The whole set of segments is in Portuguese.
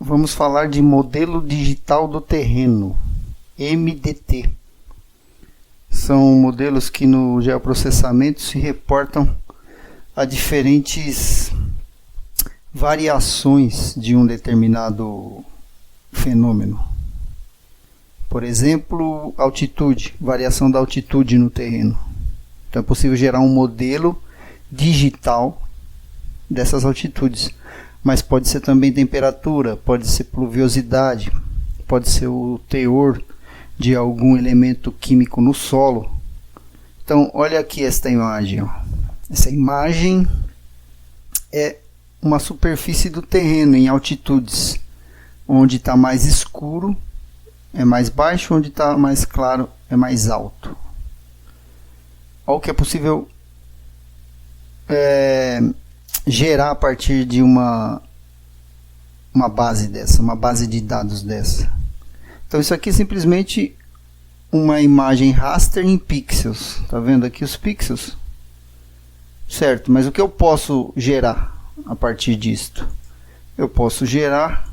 vamos falar de modelo digital do terreno, MDT. São modelos que no geoprocessamento se reportam a diferentes variações de um determinado fenômeno. Por exemplo, altitude, variação da altitude no terreno. Então é possível gerar um modelo digital dessas altitudes, mas pode ser também temperatura, pode ser pluviosidade, pode ser o teor de algum elemento químico no solo. Então olha aqui esta imagem, ó. Essa imagem é uma superfície do terreno em altitudes, onde está mais escuro é mais baixo, onde está mais claro é mais alto. Olha o que é possível gerar a partir de uma base dessa, uma base de dados dessa. Então isso aqui é simplesmente uma imagem raster em pixels. Tá vendo aqui os pixels? Certo, mas o que eu posso gerar a partir disto? Eu posso gerar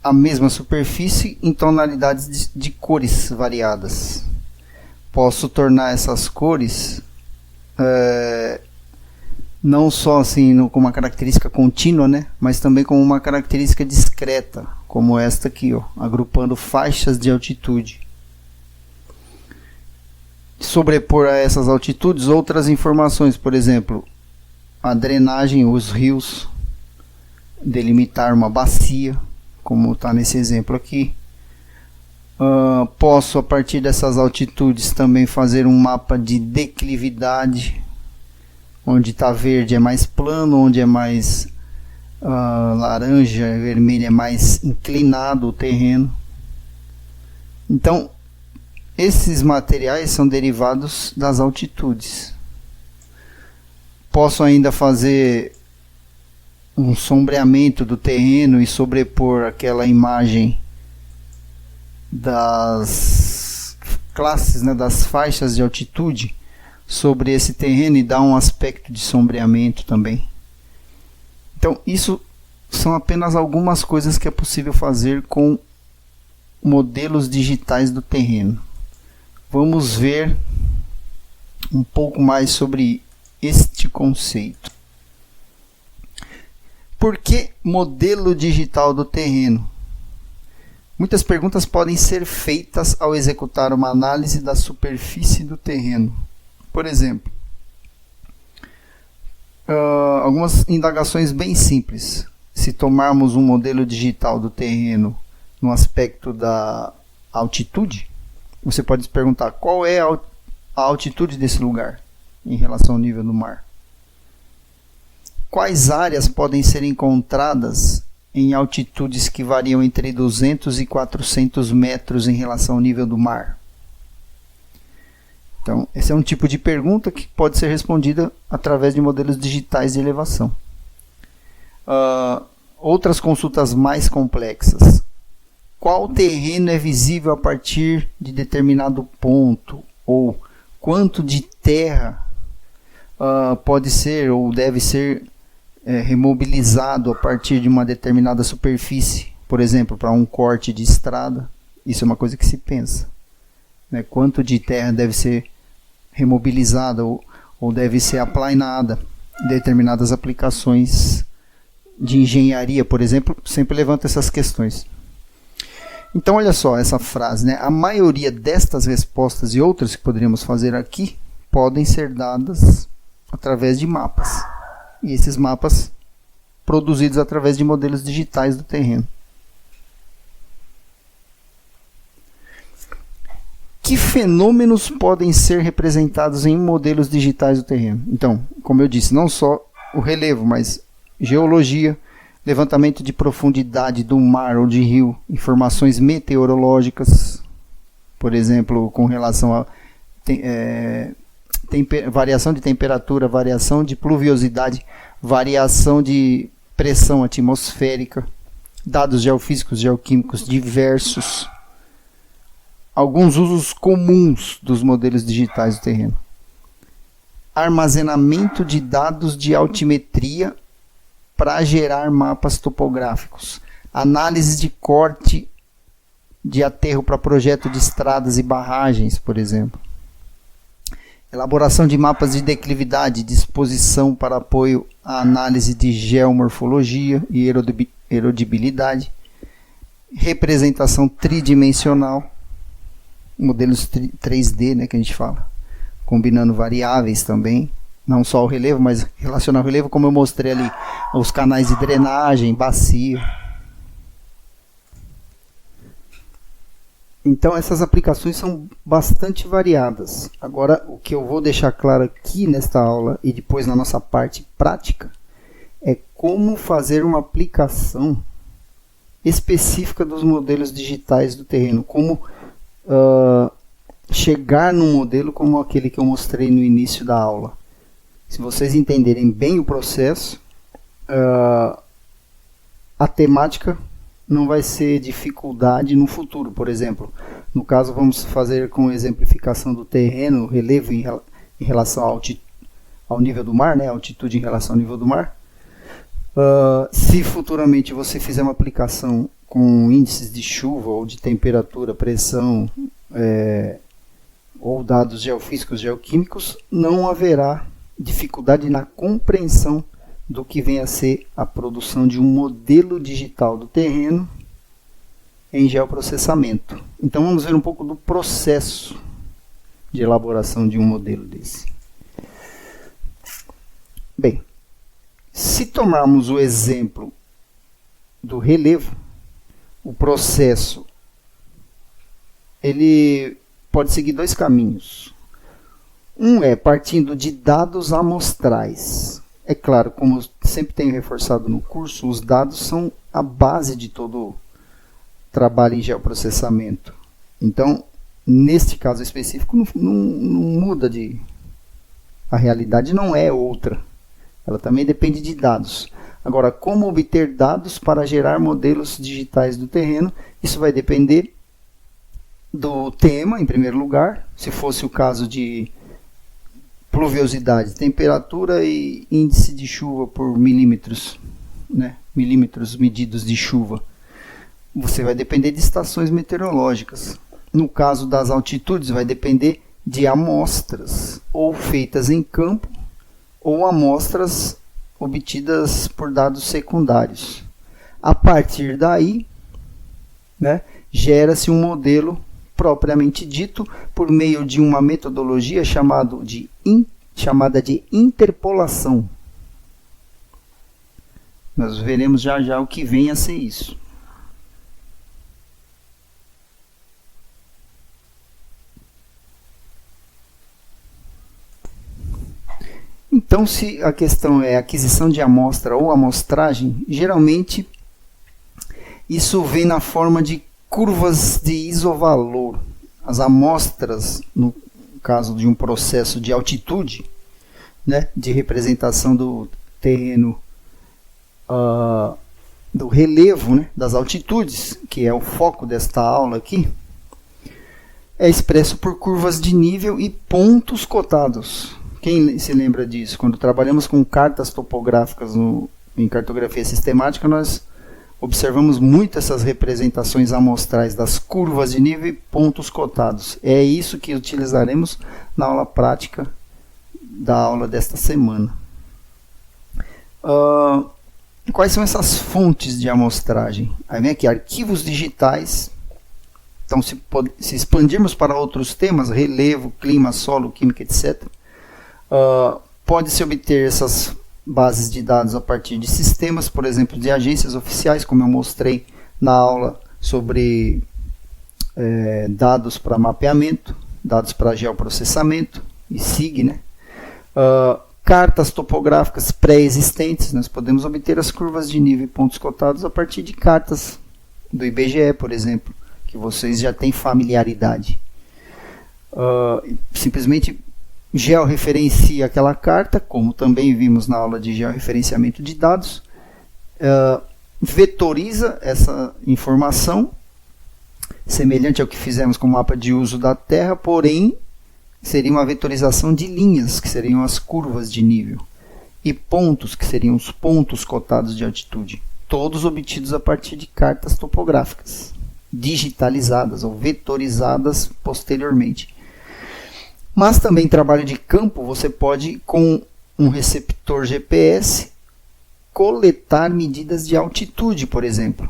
a mesma superfície em tonalidades de cores variadas. Posso tornar essas cores não só assim com uma característica contínua, né, mas também com uma característica discreta, como esta aqui, ó, agrupando faixas de altitude. Sobrepor a essas altitudes outras informações, por exemplo, a drenagem, os rios, delimitar uma bacia, como está nesse exemplo aqui. Posso, a partir dessas altitudes, também fazer um mapa de declividade, onde está verde é mais plano, onde é mais laranja, vermelho é mais inclinado o terreno. Então, esses materiais são derivados das altitudes. Posso ainda fazer um sombreamento do terreno e sobrepor aquela imagem das classes, né, das faixas de altitude sobre esse terreno e dar um aspecto de sombreamento também. Então isso são apenas algumas coisas que é possível fazer com modelos digitais do terreno. Vamos ver um pouco mais sobre este conceito. Por que modelo digital do terreno? Muitas perguntas podem ser feitas ao executar uma análise da superfície do terreno. Por exemplo, algumas indagações bem simples. Se tomarmos um modelo digital do terreno no aspecto da altitude, você pode se perguntar qual é a altitude desse lugar em relação ao nível do mar. Quais áreas podem ser encontradas em altitudes que variam entre 200 e 400 metros em relação ao nível do mar? Então, esse é um tipo de pergunta que pode ser respondida através de modelos digitais de elevação. Outras consultas mais complexas. Qual terreno é visível a partir de determinado ponto? Ou quanto de terra pode ser ou deve ser remobilizado a partir de uma determinada superfície? Por exemplo, para um corte de estrada. Isso é uma coisa que se pensa, né? Quanto de terra deve ser remobilizada ou deve ser aplainada em determinadas aplicações de engenharia, por exemplo, sempre levanta essas questões. Então olha só essa frase, né? A maioria destas respostas e outras que poderíamos fazer aqui podem ser dadas através de mapas. E esses mapas produzidos através de modelos digitais do terreno. Que fenômenos podem ser representados em modelos digitais do terreno? Então, como eu disse, não só o relevo, mas geologia, levantamento de profundidade do mar ou de rio, informações meteorológicas, por exemplo, com relação a variação de temperatura, variação de pluviosidade, variação de pressão atmosférica, dados geofísicos, geoquímicos diversos. Alguns usos comuns dos modelos digitais do terreno. Armazenamento de dados de altimetria para gerar mapas topográficos. Análise de corte de aterro para projeto de estradas e barragens, por exemplo. Elaboração de mapas de declividade, disposição para apoio à análise de geomorfologia e erodibilidade, representação tridimensional, modelos 3D, né, que a gente fala, combinando variáveis também, não só o relevo, mas relacionar o relevo, como eu mostrei ali, os canais de drenagem, bacia. Então essas aplicações são bastante variadas. Agora, o que eu vou deixar claro aqui nesta aula e depois na nossa parte prática é como fazer uma aplicação específica dos modelos digitais do terreno, como chegar num modelo como aquele que eu mostrei no início da aula. Se vocês entenderem bem o processo, a temática não vai ser dificuldade no futuro. Por exemplo, no caso vamos fazer com exemplificação do terreno, relevo em relação ao nível do mar, né? Altitude em relação ao nível do mar. Se futuramente você fizer uma aplicação com índices de chuva ou de temperatura, pressão ou dados geofísicos, geoquímicos, não haverá dificuldade na compreensão do que vem a ser a produção de um modelo digital do terreno em geoprocessamento. Então vamos ver um pouco do processo de elaboração de um modelo desse. Bem, se tomarmos o exemplo do relevo, o processo ele pode seguir dois caminhos. Um é partindo de dados amostrais. É claro, como eu sempre tenho reforçado no curso, os dados são a base de todo trabalho em geoprocessamento. Então, neste caso específico, não muda de... A realidade não é outra. Ela também depende de dados. Agora, como obter dados para gerar modelos digitais do terreno? Isso vai depender do tema, em primeiro lugar. Se fosse o caso de pluviosidade, temperatura e índice de chuva por milímetros, né? Milímetros medidos de chuva. Você vai depender de estações meteorológicas. No caso das altitudes, vai depender de amostras, ou feitas em campo, ou amostras obtidas por dados secundários. A partir daí, né, gera-se um modelo propriamente dito por meio de uma metodologia chamada de interpolação. Nós veremos já já o que vem a ser isso. Então, se a questão é aquisição de amostra ou amostragem, geralmente isso vem na forma de curvas de isovalor. As amostras, no caso de um processo de altitude, né, de representação do terreno, do relevo, né, das altitudes, que é o foco desta aula aqui, é expresso por curvas de nível e pontos cotados. Quem se lembra disso? Quando trabalhamos com cartas topográficas em cartografia sistemática, nós observamos muito essas representações amostrais das curvas de nível e pontos cotados. É isso que utilizaremos na aula prática da aula desta semana. Quais são essas fontes de amostragem? Aí vem aqui, arquivos digitais. Então, se expandirmos para outros temas, relevo, clima, solo, química, etc., pode-se obter essas bases de dados a partir de sistemas, por exemplo, de agências oficiais, como eu mostrei na aula sobre dados para mapeamento, dados para geoprocessamento e SIG, né? Cartas topográficas pré-existentes, nós podemos obter as curvas de nível e pontos cotados a partir de cartas do IBGE, por exemplo, que vocês já têm familiaridade. Simplesmente georreferencia aquela carta, como também vimos na aula de georreferenciamento de dados, vetoriza essa informação, semelhante ao que fizemos com o mapa de uso da Terra, porém seria uma vetorização de linhas, que seriam as curvas de nível, e pontos, que seriam os pontos cotados de altitude. todos obtidos a partir de cartas topográficas, digitalizadas ou vetorizadas posteriormente. Mas também em trabalho de campo, você pode, com um receptor GPS, coletar medidas de altitude, por exemplo,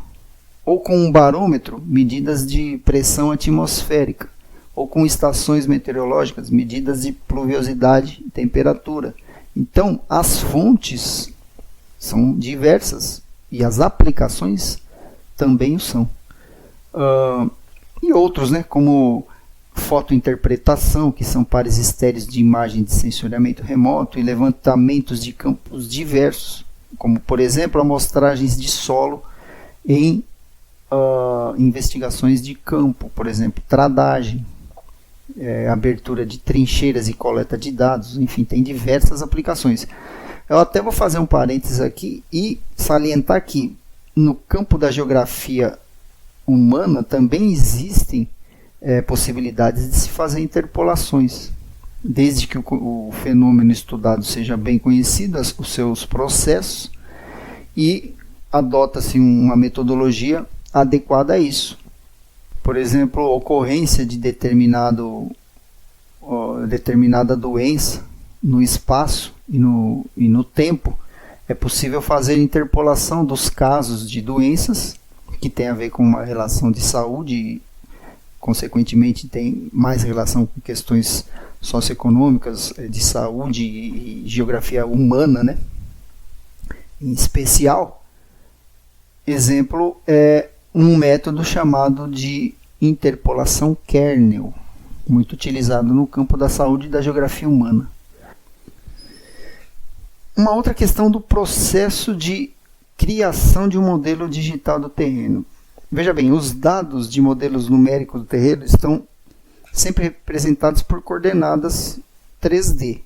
ou com um barômetro, medidas de pressão atmosférica, ou com estações meteorológicas, medidas de pluviosidade e temperatura. Então, as fontes são diversas e as aplicações também o são. E outros, né, como fotointerpretação, que são pares estéreos de imagem de sensoriamento remoto, e levantamentos de campos diversos, como, por exemplo, amostragens de solo em investigações de campo, por exemplo, tradagem, abertura de trincheiras e coleta de dados, enfim, tem diversas aplicações. Eu até vou fazer um parênteses aqui e salientar que no campo da geografia humana também existem possibilidades de se fazer interpolações, desde que o fenômeno estudado seja bem conhecido, os seus processos, e adota-se uma metodologia adequada a isso. Por exemplo, a ocorrência de determinada doença no espaço e no tempo, é possível fazer interpolação dos casos de doenças que tem a ver com uma relação de saúde e, consequentemente, tem mais relação com questões socioeconômicas, de saúde e geografia humana, né? Em especial, exemplo é um método chamado de interpolação kernel, muito utilizado no campo da saúde e da geografia humana. Uma outra questão do processo de criação de um modelo digital do terreno. Veja bem, os dados de modelos numéricos do terreno estão sempre representados por coordenadas 3D.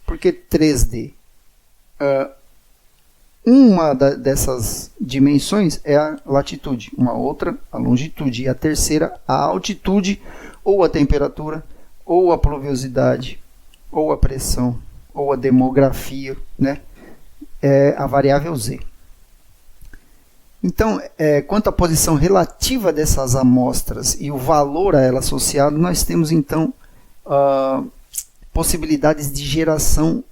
Por que 3D? Uma dessas dimensões é a latitude, uma outra a longitude, e a terceira a altitude, ou a temperatura, ou a pluviosidade, ou a pressão, ou a demografia, né? É a variável Z. Então, quanto à posição relativa dessas amostras e o valor a ela associado, nós temos então possibilidades de geração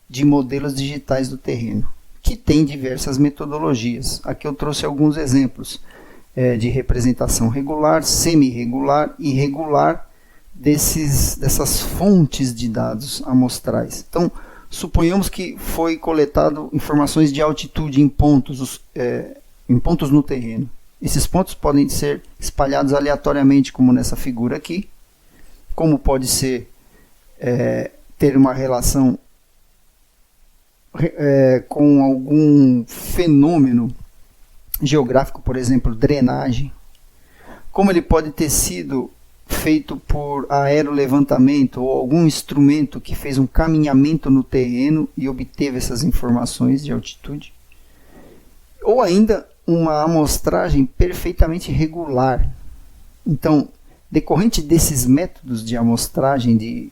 de modelos digitais do terreno, que tem diversas metodologias. Aqui eu trouxe alguns exemplos de representação regular, semi-regular e regular dessas fontes de dados amostrais. Então, suponhamos que foi coletado informações de altitude em pontos no terreno. Esses pontos podem ser espalhados aleatoriamente, como nessa figura aqui, como pode ser ter uma relação com algum fenômeno geográfico, por exemplo, drenagem, como ele pode ter sido feito por aerolevantamento ou algum instrumento que fez um caminhamento no terreno e obteve essas informações de altitude, ou ainda uma amostragem perfeitamente regular. Então, decorrente desses métodos de amostragem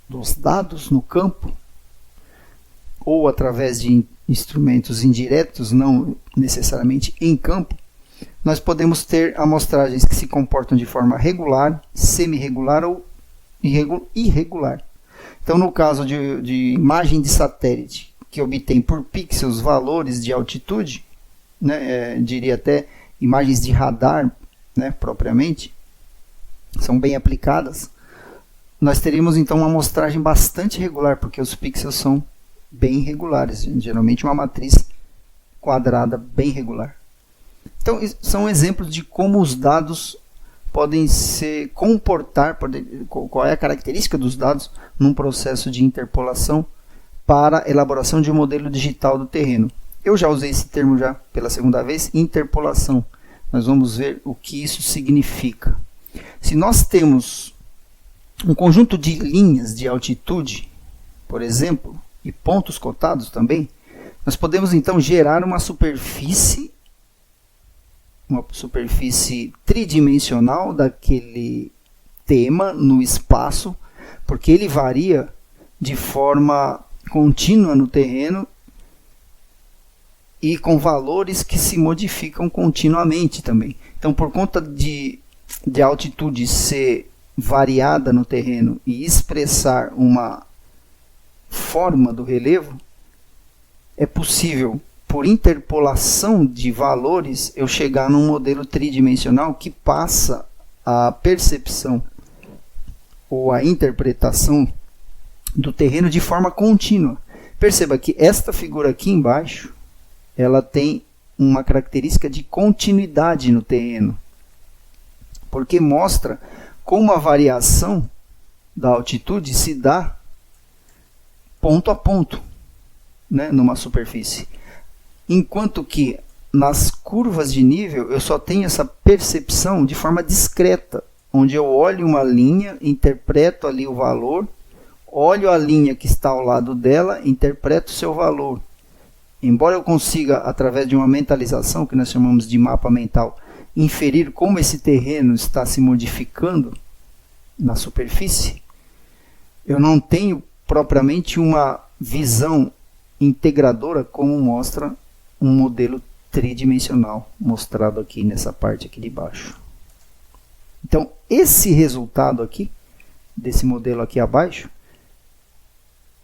dos dados no campo, ou através de instrumentos indiretos, não necessariamente em campo, nós podemos ter amostragens que se comportam de forma regular, semi-regular ou irregular. Então, no caso de imagem de satélite, que obtém por pixels valores de altitude, né, diria até imagens de radar, né, propriamente, são bem aplicadas, nós teríamos então uma amostragem bastante regular, porque os pixels são bem regulares, geralmente uma matriz quadrada bem regular. Então, são exemplos de como os dados podem se comportar, qual é a característica dos dados num processo de interpolação para a elaboração de um modelo digital do terreno. Eu já usei esse termo já pela segunda vez, interpolação. Nós vamos ver o que isso significa. Se nós temos um conjunto de linhas de altitude, por exemplo, e pontos cotados também, nós podemos então gerar uma superfície tridimensional daquele tema no espaço, porque ele varia de forma contínua no terreno e com valores que se modificam continuamente também. Então, por conta de a altitude ser variada no terreno e expressar uma forma do relevo, é possível, por interpolação de valores, eu chegar num modelo tridimensional que passa a percepção ou a interpretação do terreno de forma contínua. Perceba que esta figura aqui embaixo, ela tem uma característica de continuidade no terreno, porque mostra como a variação da altitude se dá ponto a ponto, né, numa superfície. Enquanto que nas curvas de nível eu só tenho essa percepção de forma discreta, onde eu olho uma linha, interpreto ali o valor, olho a linha que está ao lado dela, interpreto o seu valor. Embora eu consiga, através de uma mentalização, que nós chamamos de mapa mental, inferir como esse terreno está se modificando na superfície, eu não tenho propriamente uma visão integradora como mostra um modelo tridimensional mostrado aqui nessa parte aqui de baixo. Então, esse resultado aqui, desse modelo aqui abaixo,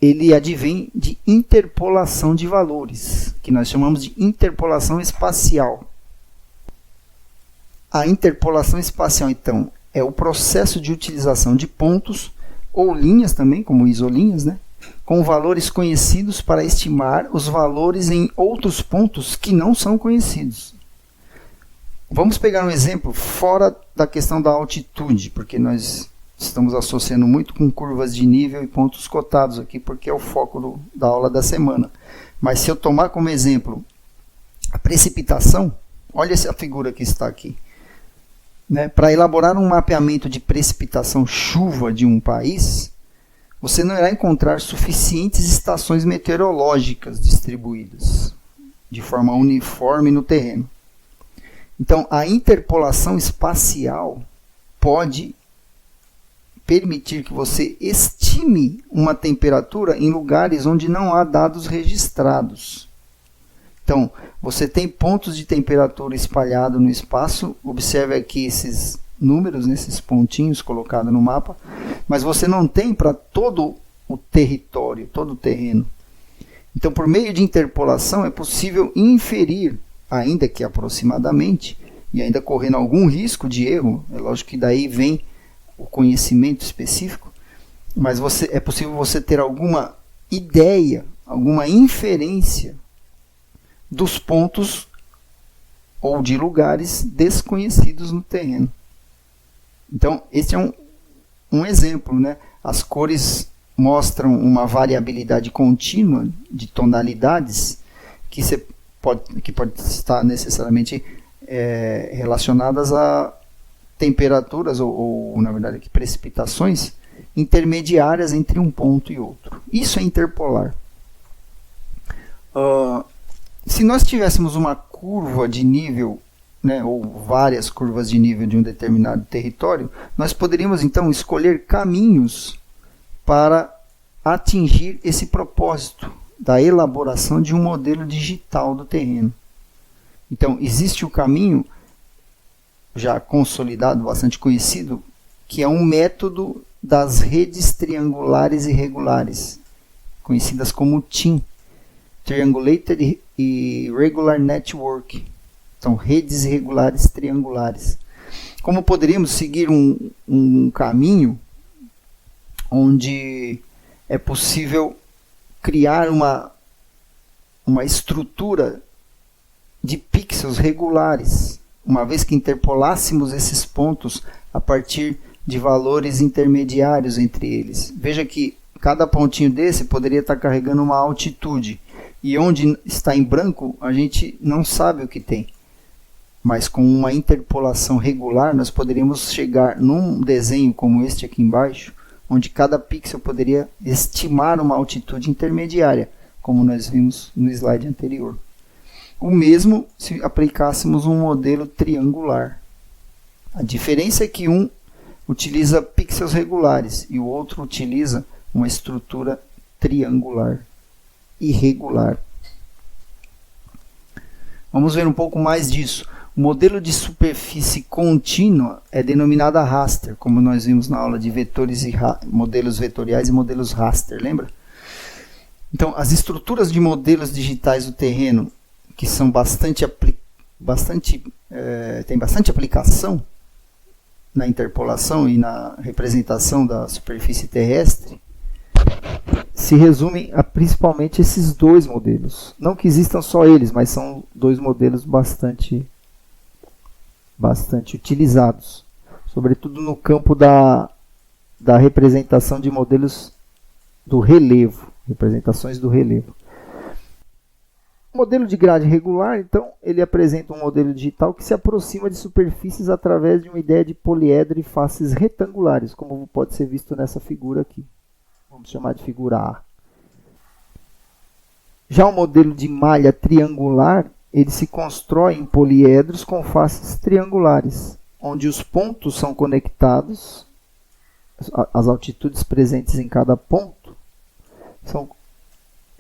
ele advém de interpolação de valores, que nós chamamos de interpolação espacial. A interpolação espacial, então, é o processo de utilização de pontos ou linhas também, como isolinhas, né, com valores conhecidos para estimar os valores em outros pontos que não são conhecidos. Vamos pegar um exemplo fora da questão da altitude, porque nós estamos associando muito com curvas de nível e pontos cotados aqui, porque é o foco da aula da semana. Mas se eu tomar como exemplo a precipitação, olha essa figura que está aqui. Né? Para elaborar um mapeamento de precipitação chuva de um país, você não irá encontrar suficientes estações meteorológicas distribuídas de forma uniforme no terreno. Então, a interpolação espacial pode permitir que você estime uma temperatura em lugares onde não há dados registrados. Então, você tem pontos de temperatura espalhados no espaço. Observe aqui esses números, esses pontinhos colocados no mapa, mas você não tem para todo o território, todo o terreno. Então, por meio de interpolação, é possível inferir, ainda que aproximadamente, e ainda correndo algum risco de erro, é lógico que daí vem o conhecimento específico, mas é possível você ter alguma ideia, alguma inferência dos pontos ou de lugares desconhecidos no terreno. Então, esse é um exemplo, né? As cores mostram uma variabilidade contínua de tonalidades que pode estar necessariamente relacionadas a temperaturas ou na verdade, aqui, precipitações intermediárias entre um ponto e outro. Isso é interpolar. Se nós tivéssemos uma curva de nível, né, ou várias curvas de nível de um determinado território, nós poderíamos então escolher caminhos para atingir esse propósito da elaboração de um modelo digital do terreno. Então, existe o caminho já consolidado, bastante conhecido, que é um método das redes triangulares irregulares, conhecidas como TIN, Triangulated Irregular Network. Então, redes irregulares triangulares. Como poderíamos seguir um caminho onde é possível criar uma estrutura de pixels regulares, uma vez que interpolássemos esses pontos a partir de valores intermediários entre eles. Veja que cada pontinho desse poderia estar carregando uma altitude, e onde está em branco a gente não sabe o que tem. Mas com uma interpolação regular nós poderíamos chegar num desenho como este aqui embaixo, onde cada pixel poderia estimar uma altitude intermediária, como nós vimos no slide anterior. O mesmo se aplicássemos um modelo triangular. A diferença é que um utiliza pixels regulares e o outro utiliza uma estrutura triangular irregular. Vamos ver um pouco mais disso. O modelo de superfície contínua é denominado raster, como nós vimos na aula de vetores e modelos vetoriais e modelos raster, lembra? Então, as estruturas de modelos digitais do terreno, que são tem bastante aplicação na interpolação e na representação da superfície terrestre, se resumem a principalmente esses dois modelos. Não que existam só eles, mas são dois modelos bastante utilizados, sobretudo no campo da representação de modelos do relevo, representações do relevo. O modelo de grade regular, então, ele apresenta um modelo digital que se aproxima de superfícies através de uma ideia de poliedro e faces retangulares, como pode ser visto nessa figura aqui. Vamos chamar de figura A. Já o modelo de malha triangular, ele se constrói em poliedros com faces triangulares, onde os pontos são conectados, as altitudes presentes em cada ponto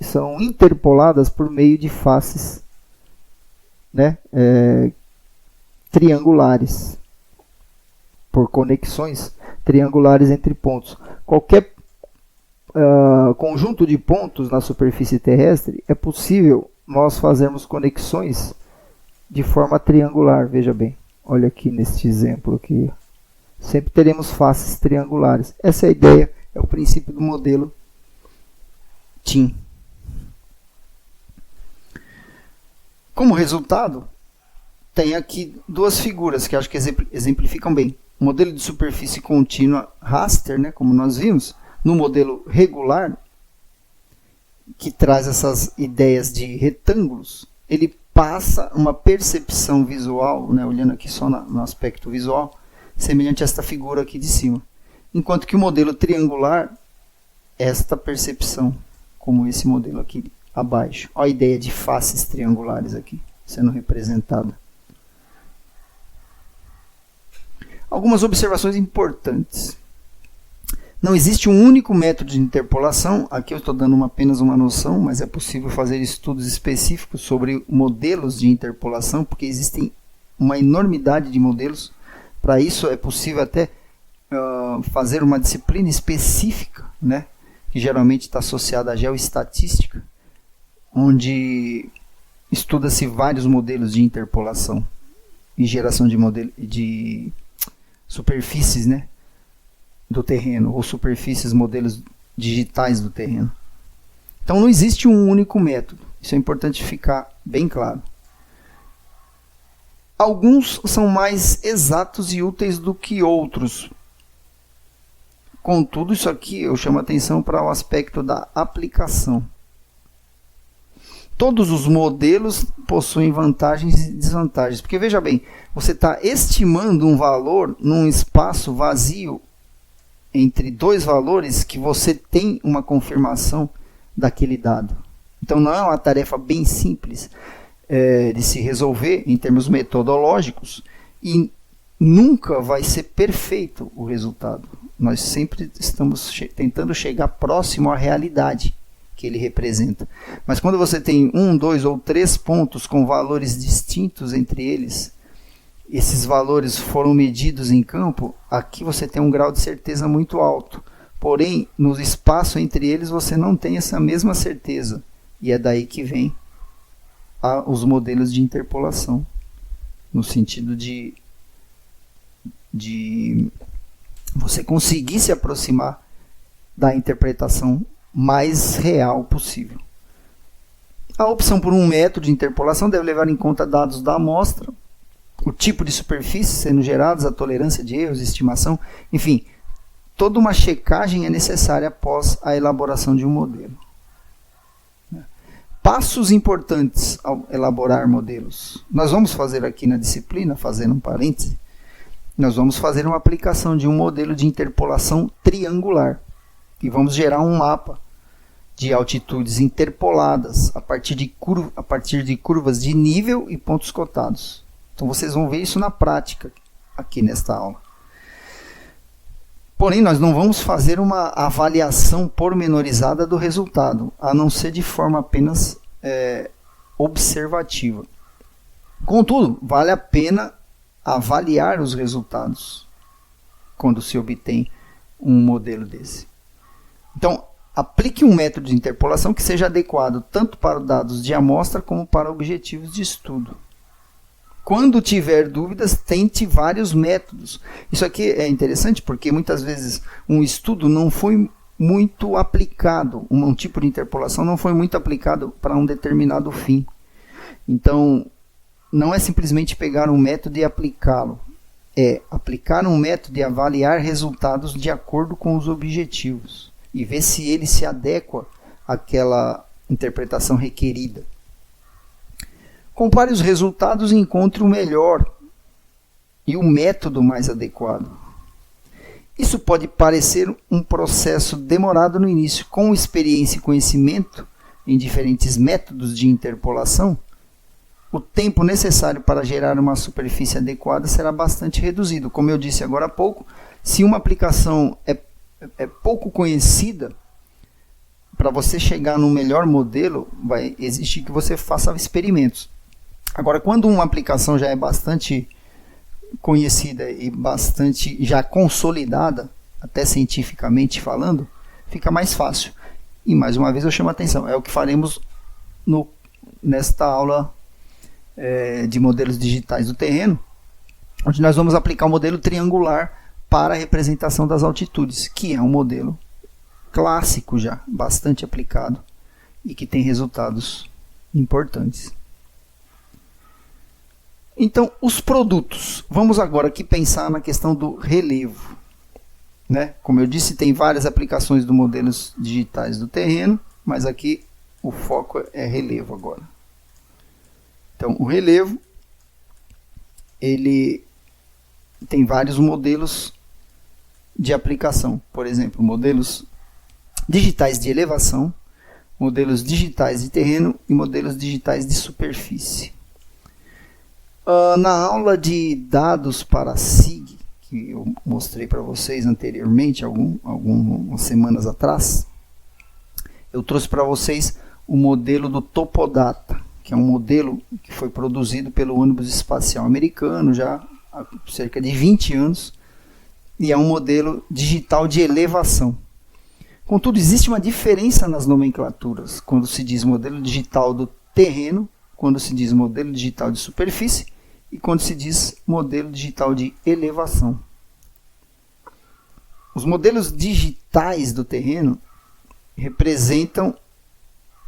são interpoladas por meio de faces, né, triangulares, por conexões triangulares entre pontos. Qualquer conjunto de pontos na superfície terrestre, é possível nós fazermos conexões de forma triangular. Veja bem, olha aqui neste exemplo aqui. Sempre teremos faces triangulares. Essa é a ideia, é o princípio do modelo TIM. Como resultado, tem aqui duas figuras que acho que exemplificam bem. O modelo de superfície contínua raster, né, como nós vimos, no modelo regular, que traz essas ideias de retângulos, ele passa uma percepção visual, né, olhando aqui só no aspecto visual, semelhante a esta figura aqui de cima. Enquanto que o modelo triangular, esta percepção, como esse modelo aqui abaixo. Olha a ideia de faces triangulares aqui, sendo representada. Algumas observações importantes. Não existe um único método de interpolação. Aqui eu estou dando apenas uma noção, mas é possível fazer estudos específicos sobre modelos de interpolação, porque existem uma enormidade de modelos. Para isso é possível até fazer uma disciplina específica, né, que geralmente está associada à geoestatística, onde estuda-se vários modelos de interpolação e geração de superfícies, né, do terreno, ou superfícies, modelos digitais do terreno. Então não existe um único método, isso é importante ficar bem claro. Alguns são mais exatos e úteis do que outros. Contudo, isso aqui eu chamo a atenção para o aspecto da aplicação. Todos os modelos possuem vantagens e desvantagens, porque veja bem, você está estimando um valor num espaço vazio entre dois valores que você tem uma confirmação daquele dado. Então não é uma tarefa bem simples de se resolver em termos metodológicos e nunca vai ser perfeito o resultado. Nós sempre estamos tentando chegar próximo à realidade que ele representa. Mas quando você tem 1, 2 ou 3 pontos com valores distintos entre eles, esses valores foram medidos em campo, aqui você tem um grau de certeza muito alto. Porém, no espaço entre eles você não tem essa mesma certeza. E é daí que vem os modelos de interpolação, no sentido de você conseguir se aproximar da interpretação mais real possível. A opção por um método de interpolação deve levar em conta dados da amostra, o tipo de superfície sendo gerados, a tolerância de erros, estimação, enfim, toda uma checagem é necessária após a elaboração de um modelo. Passos importantes ao elaborar modelos. Nós vamos fazer aqui na disciplina, fazendo um parêntese, nós vamos fazer uma aplicação de um modelo de interpolação triangular. E vamos gerar um mapa de altitudes interpoladas a partir de curvas de nível e pontos cotados. Então vocês vão ver isso na prática aqui nesta aula. Porém, nós não vamos fazer uma avaliação pormenorizada do resultado, a não ser de forma apenas observativa. Contudo, vale a pena avaliar os resultados quando se obtém um modelo desse. Então, aplique um método de interpolação que seja adequado tanto para dados de amostra como para objetivos de estudo. Quando tiver dúvidas, tente vários métodos. Isso aqui é interessante porque muitas vezes um estudo não foi muito aplicado, um tipo de interpolação não foi muito aplicado para um determinado fim. Então, não é simplesmente pegar um método e aplicá-lo. É aplicar um método e avaliar resultados de acordo com os objetivos e ver se ele se adequa àquela interpretação requerida. Compare os resultados e encontre o melhor e o método mais adequado. Isso pode parecer um processo demorado no início. Com experiência e conhecimento em diferentes métodos de interpolação, o tempo necessário para gerar uma superfície adequada será bastante reduzido. Como eu disse agora há pouco, se uma aplicação é pouco conhecida, para você chegar no melhor modelo, vai exigir que você faça experimentos. Agora, quando uma aplicação já é bastante conhecida e bastante já consolidada, até cientificamente falando, fica mais fácil. E mais uma vez eu chamo a atenção, é o que faremos nesta aula de modelos digitais do terreno, onde nós vamos aplicar o modelo triangular para a representação das altitudes, que é um modelo clássico já, bastante aplicado e que tem resultados importantes. Então, os produtos. Vamos agora aqui pensar na questão do relevo. Como eu disse, tem várias aplicações dos modelos digitais do terreno, mas aqui o foco é relevo agora. Então, o relevo, ele tem vários modelos de aplicação. Por exemplo, modelos digitais de elevação, modelos digitais de terreno e modelos digitais de superfície. Na aula de dados para SIG, que eu mostrei para vocês anteriormente, algumas semanas atrás, eu trouxe para vocês o modelo do Topodata, que é um modelo que foi produzido pelo ônibus espacial americano já há cerca de 20 anos, e é um modelo digital de elevação. Contudo, existe uma diferença nas nomenclaturas, quando se diz modelo digital do terreno, quando se diz modelo digital de superfície, e quando se diz modelo digital de elevação. Os modelos digitais do terreno representam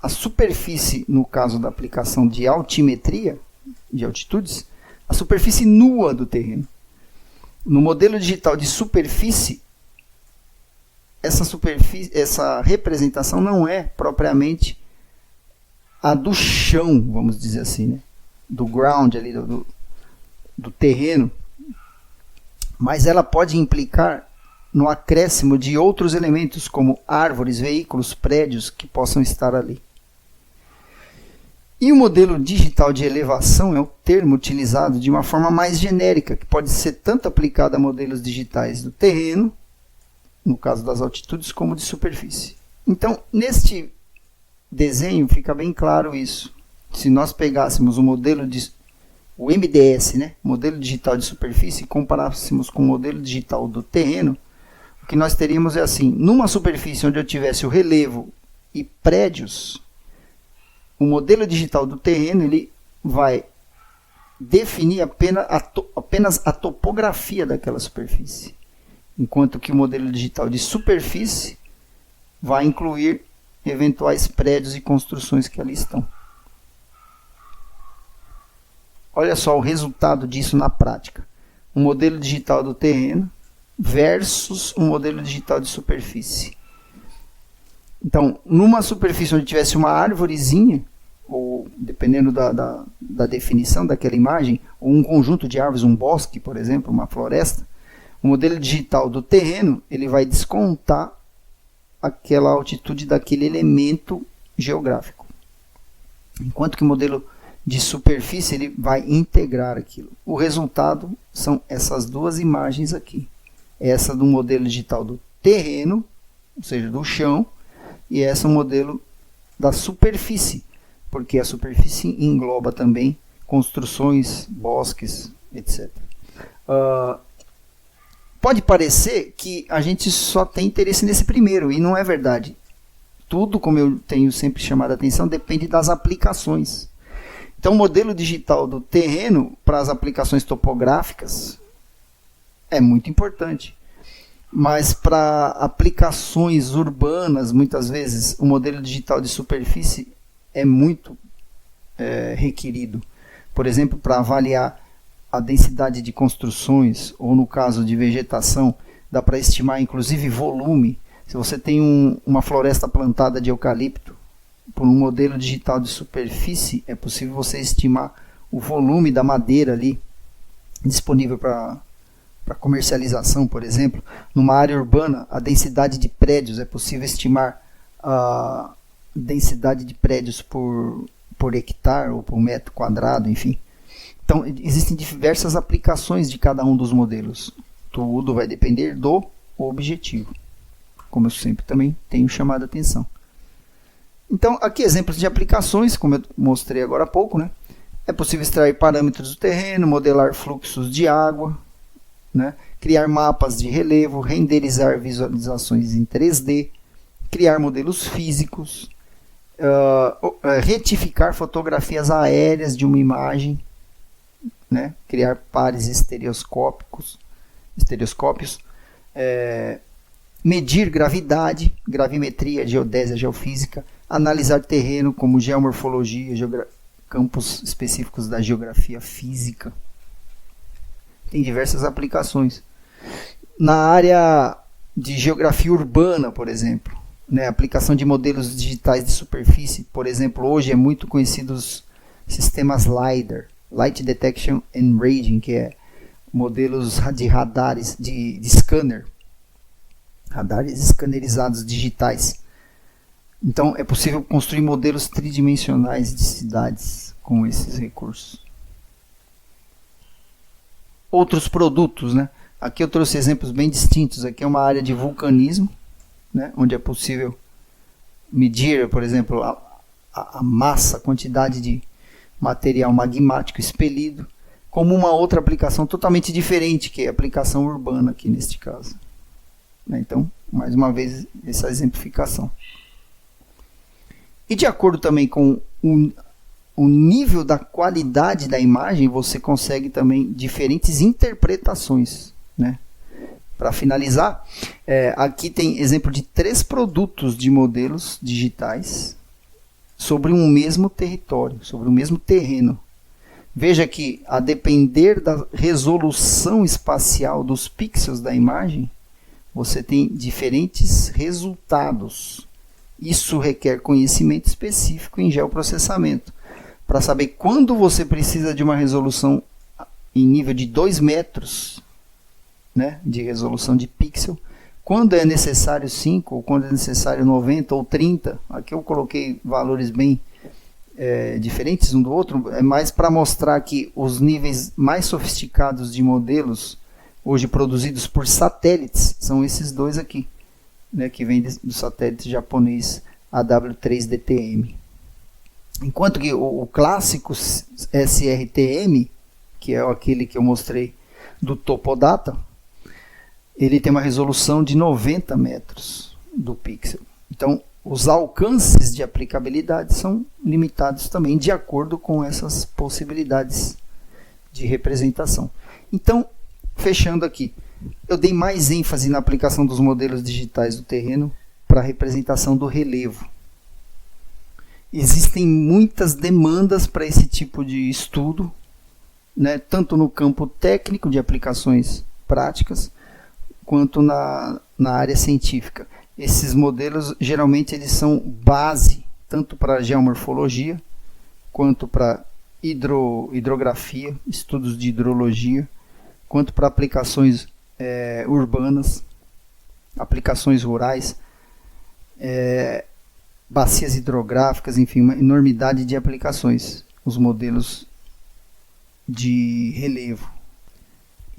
a superfície, no caso da aplicação de altimetria, de altitudes, a superfície nua do terreno. No modelo digital de superfície, essa representação não é propriamente a do chão, vamos dizer assim, do ground, ali, do terreno, mas ela pode implicar no acréscimo de outros elementos, como árvores, veículos, prédios que possam estar ali. E o modelo digital de elevação é o termo utilizado de uma forma mais genérica, que pode ser tanto aplicado a modelos digitais do terreno, no caso das altitudes, como de superfície. Então, neste desenho fica bem claro isso. Se nós pegássemos o MDS, modelo digital de superfície, e comparássemos com o modelo digital do terreno, o que nós teríamos é assim: numa superfície onde eu tivesse o relevo e prédios, o modelo digital do terreno ele vai definir apenas a topografia daquela superfície, enquanto que o modelo digital de superfície vai incluir eventuais prédios e construções que ali estão. Olha só o resultado disso na prática. Um modelo digital do terreno versus um modelo digital de superfície. Então, numa superfície onde tivesse uma árvorezinha, ou dependendo da definição daquela imagem, ou um conjunto de árvores, um bosque, por exemplo, uma floresta, o modelo digital do terreno ele vai descontar aquela altitude daquele elemento geográfico. Enquanto que o modelo de superfície ele vai integrar aquilo. O resultado são essas duas imagens aqui. Essa do modelo digital do terreno, ou seja, do chão, e essa é o modelo da superfície, porque a superfície engloba também construções, bosques, etc. Pode parecer que a gente só tem interesse nesse primeiro, e não é verdade. Tudo, como eu tenho sempre chamado a atenção, depende das aplicações. Então, o modelo digital do terreno para as aplicações topográficas é muito importante. Mas para aplicações urbanas, muitas vezes, o modelo digital de superfície é muito requerido. Por exemplo, para avaliar a densidade de construções, ou no caso de vegetação, dá para estimar inclusive volume. Se você tem uma floresta plantada de eucalipto, por um modelo digital de superfície, é possível você estimar o volume da madeira ali disponível para comercialização, por exemplo. Numa área urbana, a densidade de prédios, é possível estimar a densidade de prédios por hectare ou por metro quadrado, enfim. Então, existem diversas aplicações de cada um dos modelos. Tudo vai depender do objetivo, como eu sempre também tenho chamado a atenção. Então, aqui exemplos de aplicações, como eu mostrei agora há pouco, né? É possível extrair parâmetros do terreno, modelar fluxos de água, né? Criar mapas de relevo, renderizar visualizações em 3D, criar modelos físicos, retificar fotografias aéreas de uma imagem, né? Criar pares estereoscópios, medir gravidade, gravimetria, geodésia, geofísica, analisar terreno como geomorfologia, campos específicos da geografia física. Tem diversas aplicações. Na área de geografia urbana, por exemplo, né, aplicação de modelos digitais de superfície, por exemplo, hoje é muito conhecido os sistemas LiDAR, Light Detection and Ranging, que é modelos de radares, de scanner, radares escanerizados digitais. Então é possível construir modelos tridimensionais de cidades com esses recursos. Outros produtos, né? Aqui eu trouxe exemplos bem distintos. Aqui é uma área de vulcanismo, né? Onde é possível medir, por exemplo, a massa, a quantidade de material magmático expelido, como uma outra aplicação totalmente diferente, que é a aplicação urbana aqui neste caso. Então, mais uma vez, essa exemplificação. E de acordo também com o nível da qualidade da imagem, você consegue também diferentes interpretações, né? Para finalizar, aqui tem exemplo de 3 produtos de modelos digitais sobre um mesmo território, sobre o mesmo terreno. Veja que, a depender da resolução espacial dos pixels da imagem, você tem diferentes resultados. Isso requer conhecimento específico em geoprocessamento, para saber quando você precisa de uma resolução em nível de 2 metros, né, de resolução de pixel, quando é necessário 5, ou quando é necessário 90 ou 30. Aqui eu coloquei valores bem diferentes um do outro, é mais para mostrar que os níveis mais sofisticados de modelos, hoje produzidos por satélites, são esses dois aqui, né, que vem do satélite japonês AW3DTM. Enquanto que o clássico SRTM, que é aquele que eu mostrei do Topodata, ele tem uma resolução de 90 metros do pixel. Então, os alcances de aplicabilidade são limitados também de acordo com essas possibilidades de representação. Então, fechando aqui, eu dei mais ênfase na aplicação dos modelos digitais do terreno para a representação do relevo. Existem muitas demandas para esse tipo de estudo, né, tanto no campo técnico de aplicações práticas, quanto na área científica. Esses modelos, geralmente, eles são base, tanto para geomorfologia, quanto para hidrografia, estudos de hidrologia, quanto para aplicações urbanas, aplicações rurais, bacias hidrográficas, enfim, uma enormidade de aplicações, os modelos de relevo.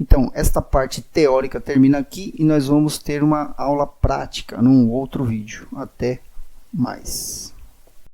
Então, esta parte teórica termina aqui e nós vamos ter uma aula prática num outro vídeo. Até mais.